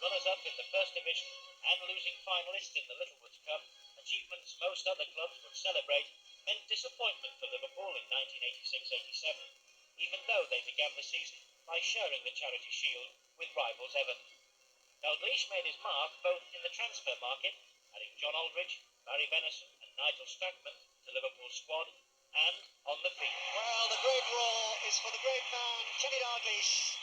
runners-up in the First Division and losing finalist in the Littlewoods Cup, achievements most other clubs would celebrate, meant disappointment for Liverpool in 1986-87, even though they began the season by sharing the Charity Shield with rivals Everton. Dalglish made his mark both in the transfer market, adding John Aldridge, Barry Venison and Nigel Strackman to Liverpool's squad, and on the field. Well, the great roar is for the great man, Kenny Dalglish.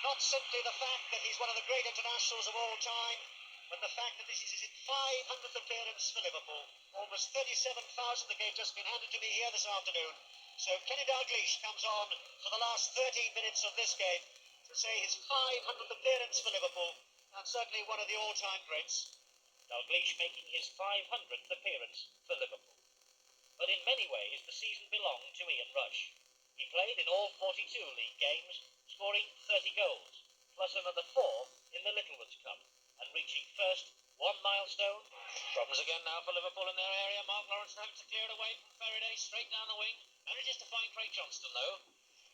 Not simply the fact that he's one of the great internationals of all time, but the fact that this is his 500th appearance for Liverpool. Almost 37,000 the game just been handed to me here this afternoon. So Kenny Dalglish comes on for the last 13 minutes of this game to say his 500th appearance for Liverpool, and certainly one of the all-time greats. Dalglish making his 500th appearance for Liverpool. But in many ways the season belonged to Ian Rush. He played in all 42 league games, scoring 30 goals, plus another 4 in the Littlewoods Cup, and reaching first one milestone. Problems again now for Liverpool in their area. Mark Lawrence having to clear it away from Faraday, straight down the wing. Manages to find Craig Johnston though.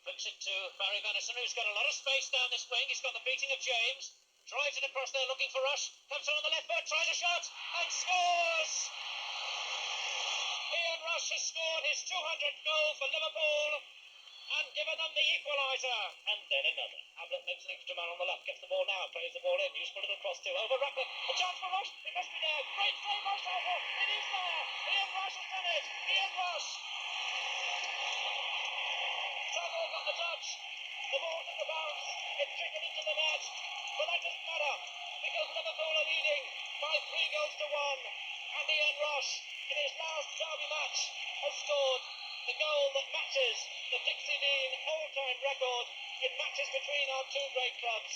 Flicks it to Barry Venison, who's got a lot of space down this wing. He's got the beating of James. Drives it across there looking for Rush. Comes on the left foot, tries a shot, and scores! Ian Rush has scored his 200th goal for Liverpool and given them the equaliser. And then another. Ablett makes an extra man on the left, gets the ball now, plays the ball in, useful little cross to over Rucker. A chance for Rush, it must be there. Great save by Schaefer, it is there. Ian Rush has done it. Ian Rush. Travel got the touch. The ball took the bounce. It trickled into the net. But that doesn't matter, because Liverpool are leading by 3 goals to 1. And Ian Rush, in his last derby match, has scored the goal that matches the Dixie Dean all-time record in matches between our two great clubs.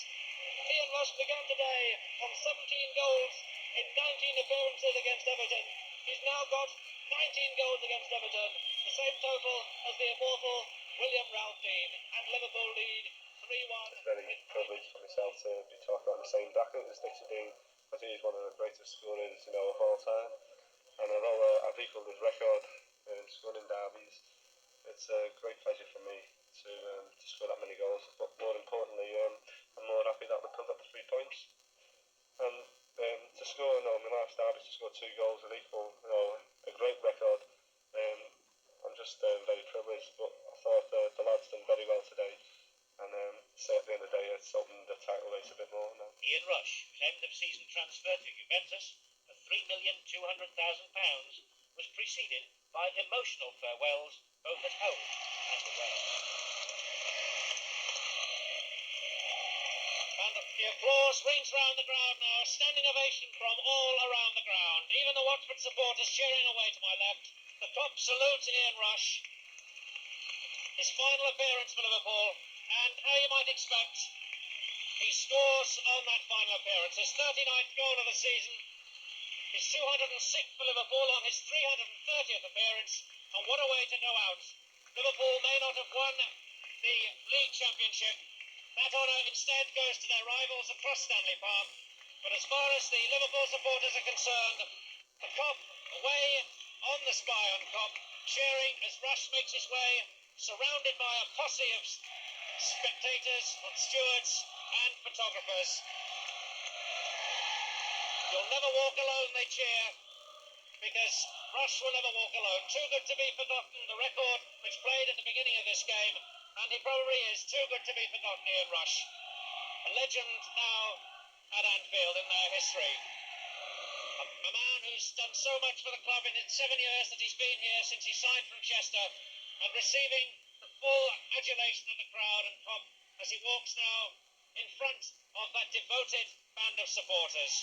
Ian Rush began today on 17 goals in 19 appearances against Everton. He's now got 19 goals against Everton, the same total as the immortal William Ralph Dean, and Liverpool lead 3-1. It's very privileged for myself to be talking about the same bracket as Dixie Dean. I think he's one of the greatest scorers, of all time. And although I've equalled his record in scoring in derbies, it's a great pleasure for me to score that many goals. But more importantly, I'm more happy that we pulled up the 3 points. And to score, my last derby, to score 2 goals and equal, a great record. I'm just very privileged. But I thought the lads done very well today. And say at the end of the day, it's opened the title race a bit more now. Ian Rush, whose end-of-season transfer to Juventus for £3,200,000 was preceded by emotional farewells both at home and away. And the applause rings round the ground now, a standing ovation from all around the ground. Even the Watford supporters cheering away to my left. The top salute to Ian Rush. His final appearance for Liverpool. And how you might expect, he scores on that final appearance. His 39th goal of the season, his 206th for Liverpool on his 330th appearance. And what a way to go out. Liverpool may not have won the league championship. That honour instead goes to their rivals across Stanley Park. But as far as the Liverpool supporters are concerned, the Kop away on the Spion Kop, cheering as Rush makes his way, surrounded by a posse of spectators, stewards and photographers. You'll never walk alone, they cheer, because Rush will never walk alone. Too good to be forgotten, the record which played at the beginning of this game, and he probably is too good to be forgotten, Ian Rush. A legend now at Anfield in their history. A man who's done so much for the club in its 7 years that he's been here since he signed from Chester, and receiving the full adulation of the crowd and Kop as he walks now in front of that devoted band of supporters.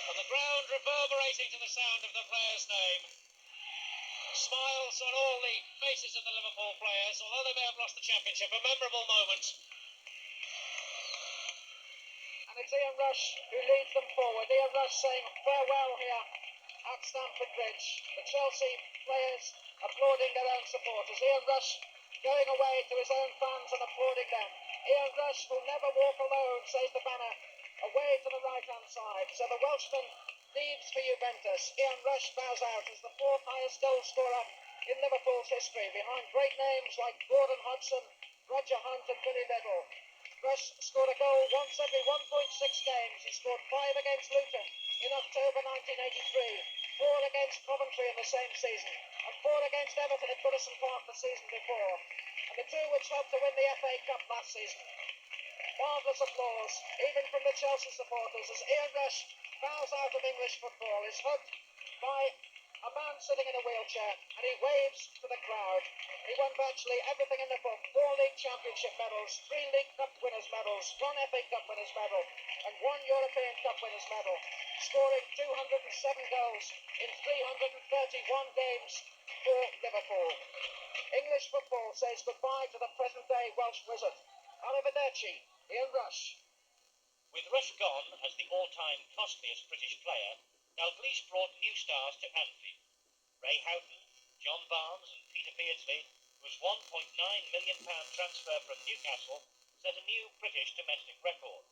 And the ground reverberating to the sound of the player's name. Smiles on all the faces of the Liverpool players, although they may have lost the championship. A memorable moment. And it's Ian Rush who leads them forward. Ian Rush saying farewell here at Stamford Bridge. The Chelsea players applauding their own supporters. Ian Rush going away to his own fans and applauding them. Ian Rush will never walk alone, says the banner, away to the right-hand side. So the Welshman leaves for Juventus. Ian Rush bows out as the 4th highest goal scorer in Liverpool's history, behind great names like Gordon Hodgson, Roger Hunt and Billy Little. Rush scored a goal once every 1.6 games. He scored 5 against Luton in October 1983, 4 against Coventry in the same season, and 4 against Everton at Goodison Park the season before, and the 2 which helped to win the FA Cup last season. Marvellous applause, even from the Chelsea supporters, as Ian Rush bows out of English football, is hugged by a man sitting in a wheelchair, and he waves to the crowd. He won virtually everything in the book: 4 League Championship medals, 3 League Cup winners' medals, 1 FA Cup winners' medal, and 1 European Cup winners' medal, scoring 207 goals in 331 games for Liverpool. English football says goodbye to the present-day Welsh wizard. Arrivederci, Ian Rush. With Rush gone as the all-time costliest British player, Dalglish brought new stars to Anfield. Ray Houghton, John Barnes and Peter Beardsley, whose £1.9 million transfer from Newcastle set a new British domestic record.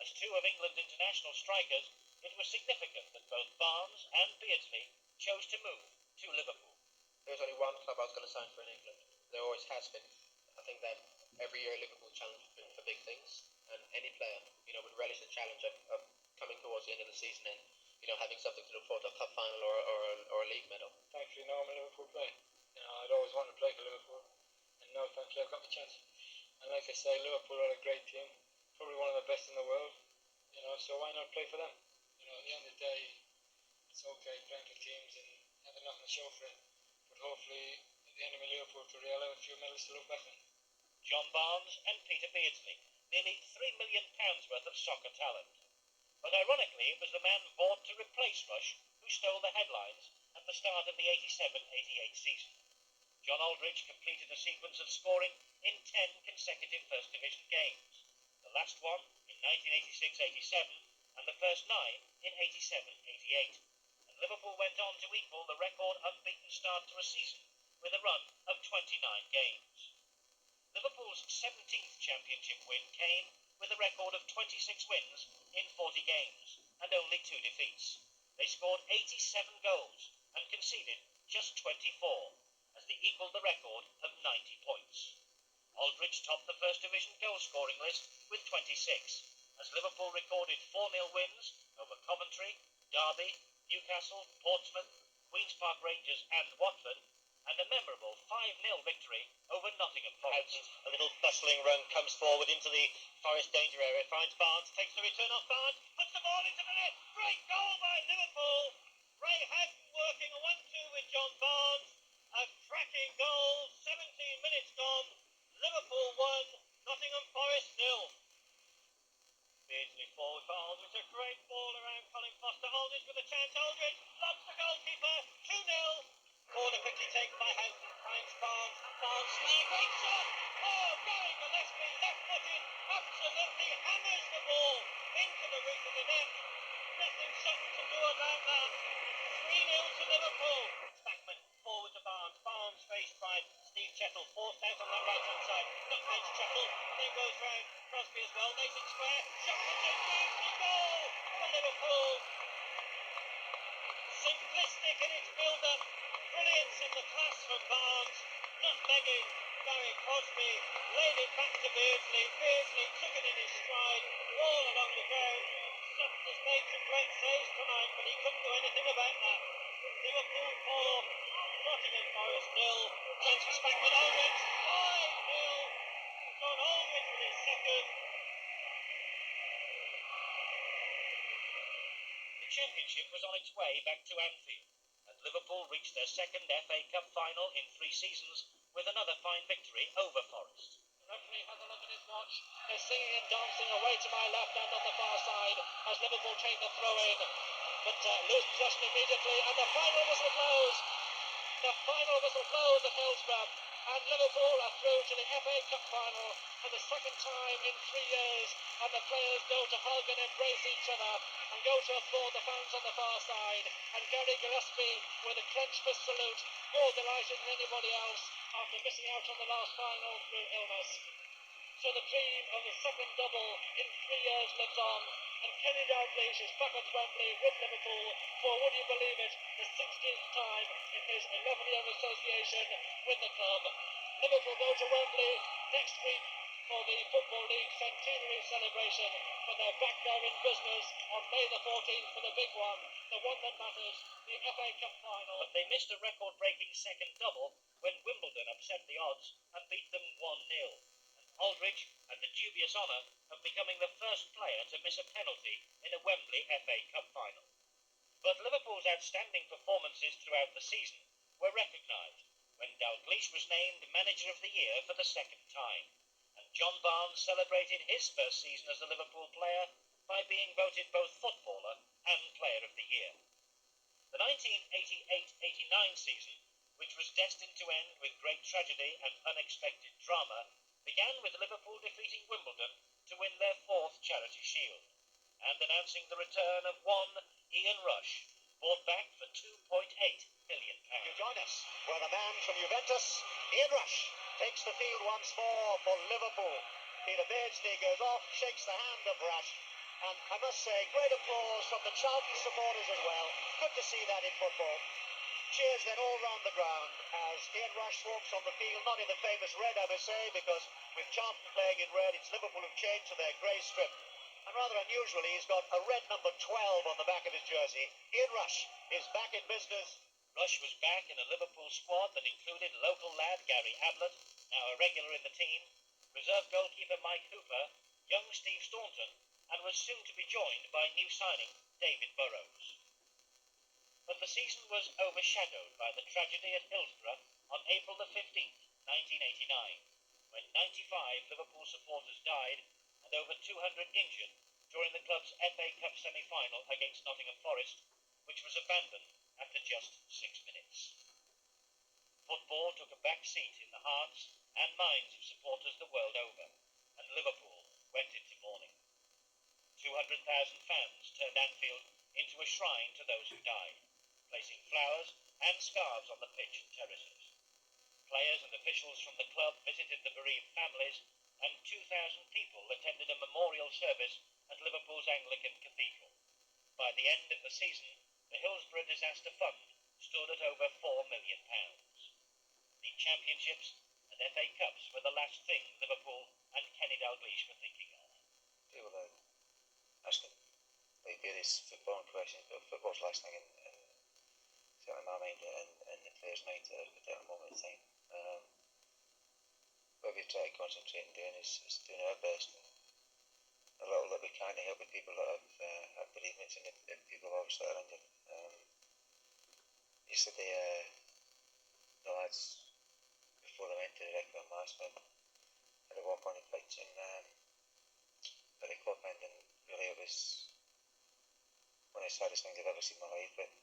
As 2 of England's international strikers, it was significant that both Barnes and Beardsley chose to move to Liverpool. There's only one club I was going to sign for in England. There always has been. I think that every year Liverpool challenge for big things, and any player, would relish the challenge of coming towards the end of the season and, having something to look forward to, a cup final or a league medal. Thankfully, now I'm a Liverpool player. I'd always wanted to play for Liverpool, and now thankfully I've got the chance. And like I say, Liverpool are a great team, probably one of the best in the world. So why not play for them? At the end of the day, it's okay playing for teams and having nothing to show for it. But hopefully, at the end of my Liverpool career, I'll have a few medals to look back on. John Barnes and Peter Beardsley, nearly £3 million worth of soccer talent. But ironically, it was the man bought to replace Rush who stole the headlines at the start of the 87-88 season. John Aldridge completed a sequence of scoring in 10 consecutive First Division games, the last one in 1986-87 and the first 9 in 87-88. And Liverpool went on to equal the record unbeaten start to a season with a run of 29 games. Liverpool's 17th championship win came with a record of 26 wins in 40 games and only 2 defeats. They scored 87 goals and conceded just 24, as they equalled the record of 90 points. Aldridge topped the First Division goal-scoring list with 26, as Liverpool recorded 4-0 wins over Coventry, Derby, Newcastle, Portsmouth, Queen's Park Rangers and Watford, and a memorable 5-0 victory over Nottingham Forest. A little bustling run comes forward into the Forest danger area, finds Barnes, takes the return off Barnes, puts the ball into the net. Great goal by Liverpool. Ray Houghton working a 1-2 with John Barnes. A cracking goal, 17 minutes gone. Liverpool 1, Nottingham Forest 0. Beardsley forward for Aldridge, a great ball around Colin Foster. Aldridge with a chance, Aldridge lobs the goalkeeper, 2-0. Corner quickly taken by Houghton, finds Barnes, Barnes snare, great shot! Oh, Gary Gillespie, left-footed, absolutely hammers the ball into the roof of the net. Nothing Sutton can do about that. 3-0 to Liverpool. Spackman forward to Barnes. Barnes faced by Steve Chettle, forced out on that right-hand side. Not edge Chettle, then goes round Crosby as well. Mason square, shot comes in, beautiful goal for Liverpool. Simplistic in its build-up, brilliance in the class from Barnes, nutmegging Gary Crosby, laid it back to Beardsley. Beardsley took it in his stride, all along the ground. Sutton has made some great saves tonight, but he couldn't do anything about that. Liverpool 4, Nottingham Forest 0. Chance for Spackman, Aldridge 5-0. John Aldridge with his second. The championship was on its way back to Anfield, and Liverpool reached their second FA Cup final in 3 seasons with another fine victory over Forest. The referee has a look at his watch. They're singing and dancing away to my left and on the far side as Liverpool take the throw in. But lose possession immediately, and the final whistle blows. The final whistle blows at Hillsborough, and Liverpool are through to the FA Cup final for the second time in 3 years, and the players go to hug and embrace each other and go to applaud the fans on the far side, and Gary Gillespie with a clenched fist salute, more delighted than anybody else after missing out on the last final through illness. So the dream of the second double in 3 years lives on, and Kenny Dalglish is back at Wembley with Liverpool for, would you believe it, the 60th time in his 11-year association with the club. Liverpool go to Wembley next week for the Football League centenary celebration, but they're back there in business on May the 14th for the big one, the one that matters, the FA Cup final. But they missed a record-breaking second double when Wimbledon upset the odds and beat them 1-0. And Aldridge had the dubious honour of becoming the first player to miss a penalty in a Wembley FA Cup final. But Liverpool's outstanding performances throughout the season were recognised when Dalglish was named Manager of the Year for the second time, and John Barnes celebrated his first season as a Liverpool player by being voted both Footballer and Player of the Year. The 1988-89 season, which was destined to end with great tragedy and unexpected drama, began with Liverpool defeating Wimbledon to win their fourth Charity Shield, and announcing the return of one Ian Rush, bought back for £2.8 million. You join us, where the man from Juventus, Ian Rush, takes the field once more for Liverpool. Peter Beardsley goes off, shakes the hand of Rush, and I must say, great applause from the Charlton supporters as well. Good to see that in football. Cheers then all round the ground as Ian Rush walks on the field, not in the famous red, I must say, because with Charlton playing in red, it's Liverpool who've changed to their grey strip. And rather unusually, he's got a red number 12 on the back of his jersey. Ian Rush is back in business. Rush was back in a Liverpool squad that included local lad Gary Ablett, now a regular in the team, reserve goalkeeper Mike Hooper, young Steve Staunton, and was soon to be joined by new signing David Burrows. But the season was overshadowed by the tragedy at Hillsborough on April the 15th, 1989, when 95 Liverpool supporters died and over 200 injured during the club's FA Cup semi-final against Nottingham Forest, which was abandoned after just 6 minutes. Football took a back seat in the hearts and minds of supporters the world over, and Liverpool went into mourning. 200,000 fans turned Anfield into a shrine to those who died, placing flowers and scarves on the pitch and terraces. Players and officials from the club visited the bereaved families, and 2,000 people attended a memorial service at Liverpool's Anglican Cathedral. By the end of the season, the Hillsborough Disaster Fund stood at over £4 million. The championships and FA Cups were the last thing Liverpool and Kenny Dalglish were thinking of. People are asking like various footballing questions, but football's last thing in certainly my mind and the players' minds at that moment in time. What we try to concentrate on doing is doing our best, and a little that we can to help the people that have bereavements and the people obviously are injured. Yesterday, the lads, before they went to the Requiem Mass, had a walk on the pitch and at the club end, and really it was one of the saddest things I've ever seen in my life, but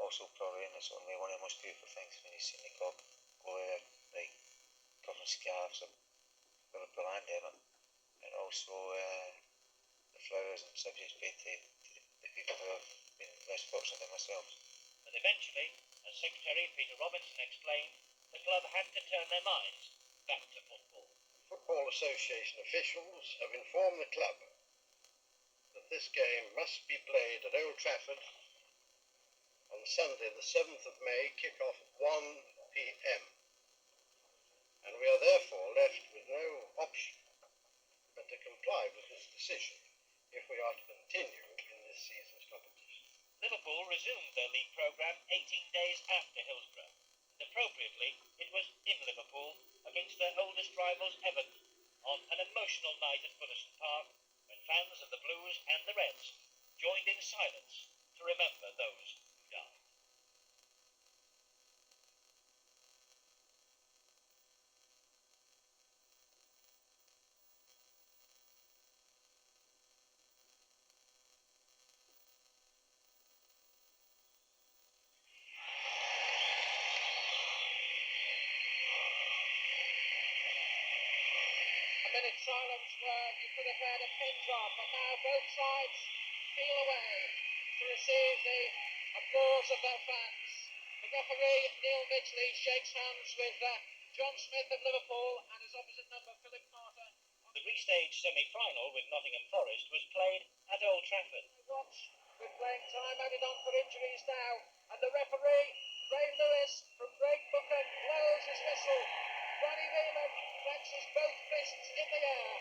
also probably in its own way one of the most beautiful things when you've seen the club go there, like covered in scarves of Liverpool and Everton, and also the flowers and subjects paid to the people who have been less fortunate than myself. But eventually, as Secretary Peter Robinson explained, the club had to turn their minds back to football. Football Association officials have informed the club that this game must be played at Old Trafford on Sunday the 7th of May, kick-off at 1 p.m. And we are therefore left with no option but to comply with this decision if we are to continue in this season's competition. Liverpool resumed their league programme 18 days after Hillsborough, and appropriately it was in Liverpool against their oldest rivals Everton on an emotional night at Goodison Park when fans of the Blues and the Reds joined in silence to remember those who died. A minute's silence where you could have heard a pin drop, and now both sides feel away to receive the applause of their fans. The referee, Neil Midgley, shakes hands with John Smith of Liverpool and his opposite number, Philip Carter, The restaged semi-final with Nottingham Forest was played at Old Trafford. Watch, we're playing time added on for injuries now, and the referee, Ray Lewis from Great Bookham, blows his whistle. Ronnie Whelan clenches both fists in the air.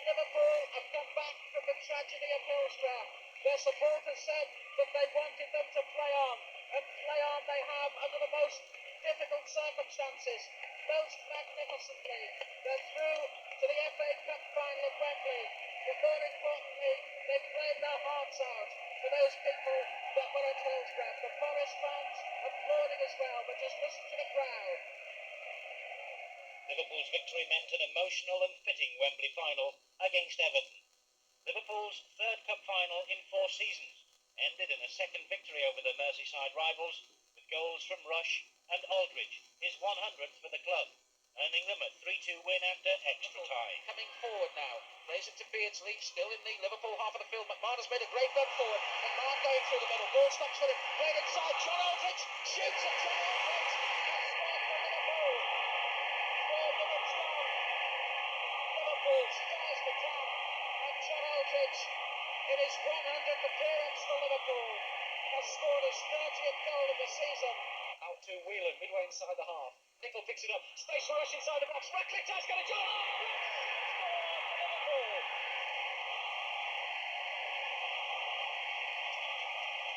Liverpool have come back from the tragedy of Hillsborough. Their supporters said that they wanted them to play on, and play on they have under the most difficult circumstances, most magnificently. They're through to the FA Cup final at Wembley, but more importantly, they've played their hearts out for those people that were at Hillsborough. The Forest fans applauding as well, but just listen to the crowd. Liverpool's victory meant an emotional and fitting Wembley final against Everton. Liverpool's third cup final in 4 seasons ended in a second victory over their Merseyside rivals with goals from Rush and Aldridge, his 100th for the club, earning them a 3-2 win after extra time. Coming forward now, plays it to Beardsley, still in the Liverpool half of the field. McMahon has made a great run forward. McMahon going through the middle, ball stops for him, played inside, John Aldridge shoots it, John Aldridge has scored for Liverpool. 4 minutes gone, Liverpool stirs the trap, and John Aldridge, in his 100th appearance for Liverpool, has scored his 30th goal of the season. Out to Whelan, midway inside the half. Nicol picks it up, space for Rush inside the box. Ratcliffe has got a John Aldridge scored for Liverpool.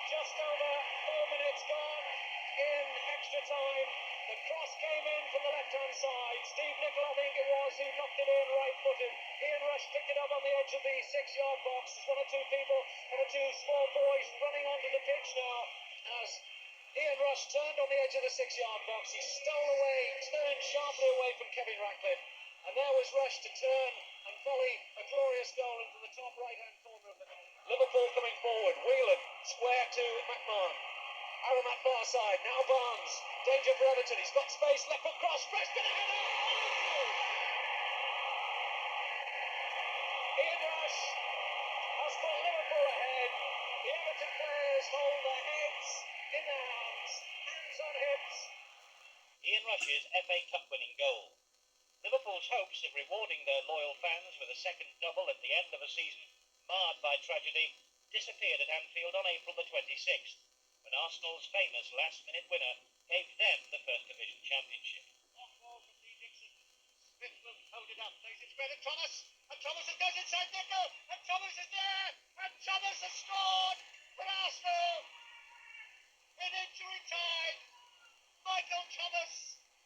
Just over 4 minutes gone in extra time. The cross came in from the left-hand side. Steve Nicol, I think it was, who knocked it in right-footed. Ian Rush picked it up on the edge of the 6-yard box. There's 1 or 2 people and 2 small boys running onto the pitch now as Ian Rush turned on the edge of the 6-yard box. He turned sharply away from Kevin Ratcliffe. And there was Rush to turn and volley a glorious goal into the top right-hand corner of the net. Liverpool coming forward. Whelan square to McMahon. Aaron that far side. Now Barnes. Danger for Everton. He's got space. Left foot cross. Preston header. Ian Rush has put Liverpool ahead. The Everton players hold their heads in their hands. Hands on hips. Ian Rush's FA Cup winning goal. Liverpool's hopes of rewarding their loyal fans with a second double at the end of a season marred by tragedy disappeared at Anfield on April the 26th, when Arsenal's famous last-minute winner gave them the First Division Championship. Long ball from Lee Dixon. Smith will hold it up. Plays it square to Thomas. And Thomas has got inside Nicol. And Thomas is there. And Thomas has scored for Arsenal. In injury time, Michael Thomas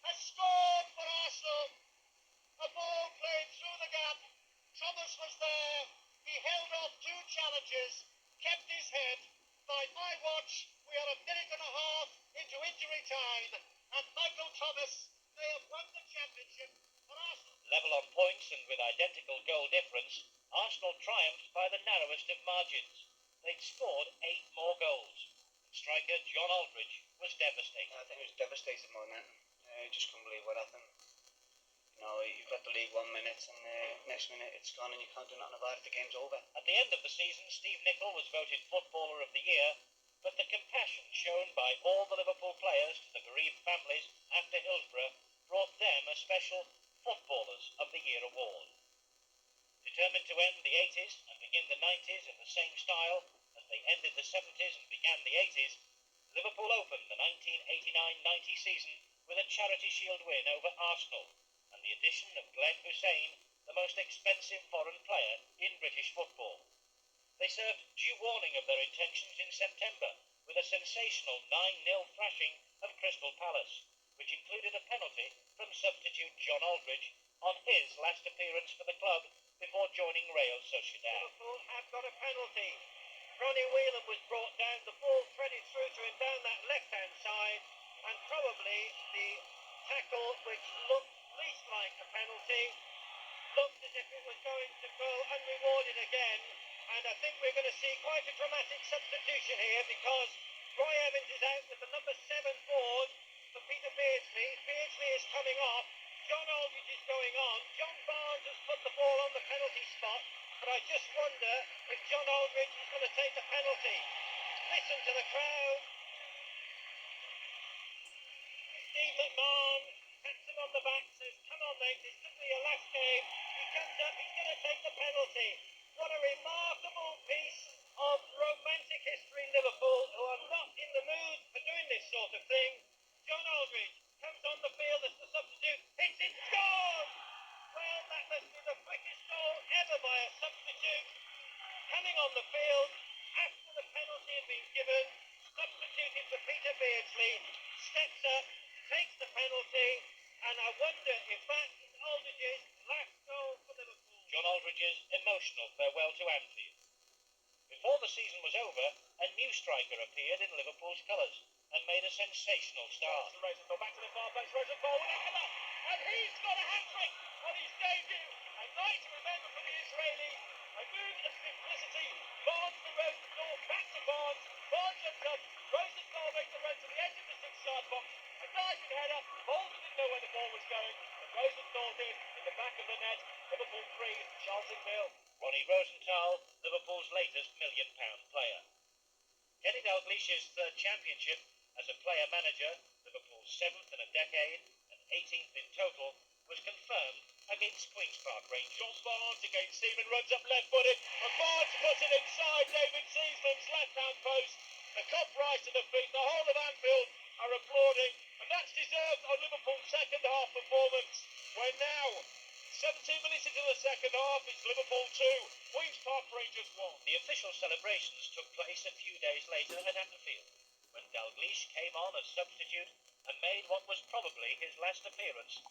has scored for Arsenal. A ball played through the gap. Thomas was there. He held off 2 challenges, kept his head. By my watch, we are a minute and a half into injury time, and Michael Thomas may have won the championship for Arsenal. Level on points and with identical goal difference, Arsenal triumphed by the narrowest of margins. They'd scored 8 more goals. Striker John Aldridge was devastated. I think it was devastating momentum. Just couldn't believe what happened. You know, you've got the league 1 minute and next minute it's gone and you can't do nothing about it. The game's over. At the end of the season, Steve Nicol was voted Footballer of the Year, but the compassion shown by all the Liverpool players to the bereaved families after Hillsborough brought them a special Footballers of the Year award. Determined to end the 80s and begin the 90s in the same style as they ended the 70s and began the 80s, Liverpool opened the 1989-90 season with a Charity Shield win over Arsenal and the addition of Glenn Hussein, the most expensive foreign player in British football. They served due warning of their intentions in September with a sensational 9-0 thrashing of Crystal Palace, which included a penalty from substitute John Aldridge on his last appearance for the club before joining Real Sociedad. Liverpool have got a penalty. Ronnie Whelan was brought down, the ball threaded through to him down that left-hand side, and probably the tackle, which looked least like a penalty, looked as if it was going to go unrewarded again, and I think we're going to see quite a dramatic substitution here because Roy Evans is out with the number 7 board for Peter Beardsley. Beardsley is coming off. John Aldridge is going on. John Barnes has put the ball on the penalty spot, but I just wonder if John Aldridge is going to take a penalty. Listen to the crowd. Steve McMahon, him on the back, says, come on mate, this could be your last game. He comes up, he's going to take the penalty. What a remarkable piece of romantic history, Liverpool, who are not in the mood for doing this sort of thing. John Aldridge comes on the field as the substitute, hits it, scores! Well, that must be the quickest goal ever by a substitute. Coming on the field, after the penalty had been given, substituted for Peter Beardsley, steps up, takes the penalty, and I wonder if that is Aldridge's last goal for Liverpool. John Aldridge's emotional farewell to Anfield. Before the season was over, a new striker appeared in Liverpool's colours and made a sensational start. Rosenthal back to the far post, Rosenthal with Akala, and he's got a hat-trick on his debut. A night to remember for the Israeli. A move of simplicity. Barnes to Rosenthal, back to Barnes. Barnes jumps up. Rosenthal makes the run to the edge of the six-yard box. A diving header. Barnes didn't know where the ball was going, but Rosenthal did in the back of the net. Liverpool 3, Charlton 0. Ronnie Rosenthal, Liverpool's latest £1 million player. Kenny Dalglish's third championship as a player-manager, Liverpool's 7th in a decade and 18th in total, was confirmed against Queen's Park Rangers. John Barnes against Seaman, runs up left-footed, and Barnes puts it inside David Seaman's left-hand post. The cup rise to the feet, the whole of Anfield are applauding, and that's deserved on Liverpool's second-half performance, where now, 17 minutes into the second half, it's Liverpool 2, Queen's Park Rangers 1. The official celebrations took place a few days later at Anfield, when Dalglish came on as substitute and made what was probably his last appearance